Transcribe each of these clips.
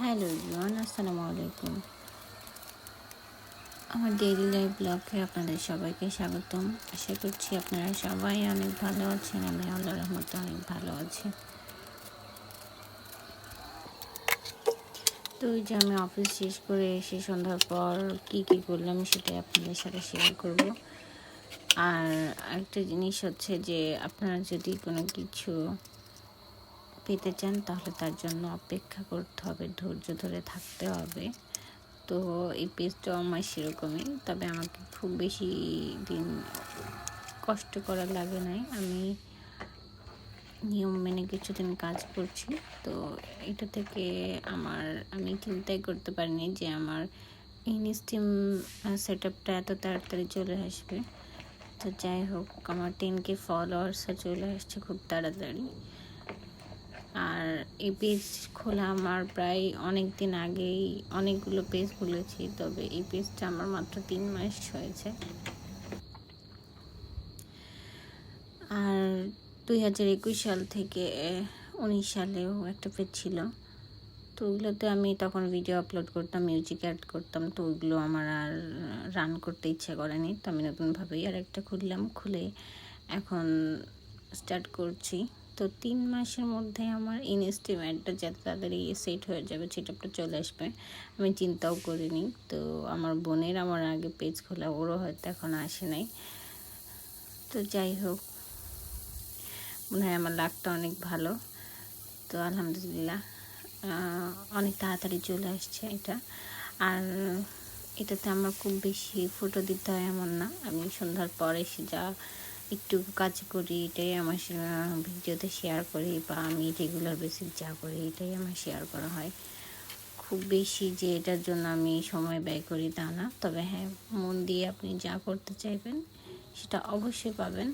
Hello everyone, আসসালামু আলাইকুম। আমার ডেইলি লাইফ ব্লগে আপনাদের সবাইকে স্বাগতম। আশা করছি আপনারা সবাই অনেক ভালো আছেন। আমি আল্লাহর রহমতে অনেক ভালো আছি। তো ওই যে আমি অফিস শেষ করে এসে সন্ধ্যার পর কী করলাম সেটাই আপনাদের সাথে শেয়ার করব। আর একটা জিনিস হচ্ছে যে আপনারা যদি কোনো কিছু পেতে চান তাহলে তার জন্য অপেক্ষা করতে হবে, ধৈর্য ধরে থাকতে হবে। তো এই পেজটাও আমার সেরকমই, তবে আমাকে খুব বেশি দিন কষ্ট করা লাগে নাই। আমি নিয়ম মেনে কিছুদিন কাজ করছি। তো এটা থেকে আমি চিন্তাই করতে পারিনি যে আমার ইনস্টিম সেট আপটা এত তাড়াতাড়ি চলে আসবে। তো যাই হোক, আমার 10K ফলোয়ার্সও চলে আসছে খুব তাড়াতাড়ি। আর এই পেজ খোলা আমার প্রায় অনেক দিন আগেই অনেকগুলো পেজ খুলেছি, তবে এই পেজটা আমার মাত্র 3 মাস হয়েছে। আর 2021 সাল থেকে 19 সালেও একটা পেজ ছিল। তো ওগুলোতে আমি তখন ভিডিও আপলোড করতাম, মিউজিক অ্যাড করতাম। তো ওইগুলো আমার আর রান করতে ইচ্ছা করেনি। তো আমি নতুনভাবেই আর একটা খুলে এখন স্টার্ট করছি। তো 3 মাসের মধ্যে আমার ইনস্টিমেটটা যাতে তাড়াতাড়ি সেট হয়ে যাবে, সেটআপটা চলে আসবে, আমি চিন্তাও করিনি। তো আমার বোনের আমার আগে পেজ খোলা, ওরও হয়তো এখন আসে নাই। তো যাই হোক, মনে হয় আমার লাকটা অনেক ভালো। তো আলহামদুলিল্লাহ অনেক তাড়াতাড়ি চলে আসছে এটা। আর এটাতে আমার খুব বেশি ফটো দিতে হয় এমন না। আমি সন্ধ্যার পর এসে যা একটু কাজ করি এটাই আমার ভিডিওতে শেয়ার করি, বা আমি রেগুলার বেসিস যা করি এটাই আমার শেয়ার করা হয়। খুব বেশি যে এটার জন্য আমি সময় ব্যয় করি তা না, তবে হ্যাঁ, মন দিয়ে আপনি যা করতে চাইবেন সেটা অবশ্যই পাবেন।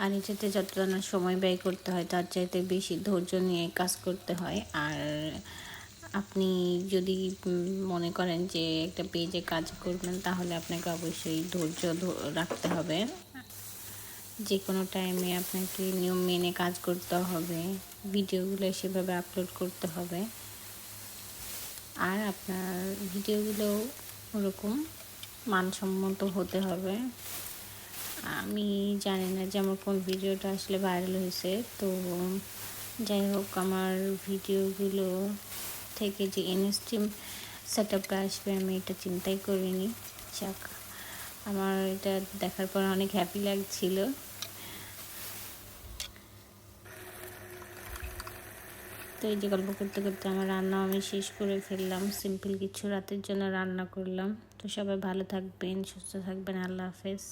আর এটাতে যতটা না সময় ব্যয় করতে হয় তার চাইতে বেশি ধৈর্য নিয়ে কাজ করতে হয়। আর আপনি যদি মনে করেন যে একটা পেজে কাজ করবেন, তাহলে আপনাকে অবশ্যই ধৈর্য রাখতে হবে। যে কোনো টাইমে আপনাকে নিয়ম মেনে কাজ করতে হবে, ভিডিওগুলো সেভাবে আপলোড করতে হবে। আর আপনার ভিডিওগুলো ওরকম মানসম্মত হতে হবে। আমি জানি না যে আমার কোন ভিডিওটা আসলে ভাইরাল হয়েছে। তো যাই হোক, আমার ভিডিওগুলো থেকে যে ইনস্টিম সেট আপটা আসবে আমি এটা চিন্তাই করিনি। যাক, আমার এটা দেখার পর অনেক হ্যাপি লাগছিল। তো এই যে গল্প করতে করতে আমার রান্নাও আমি শেষ করে ফেললাম। সিম্পল কিছু রাতের জন্য রান্না করলাম। তো সবাই ভালো থাকবেন, সুস্থ থাকবেন। আল্লাহ হাফেজ।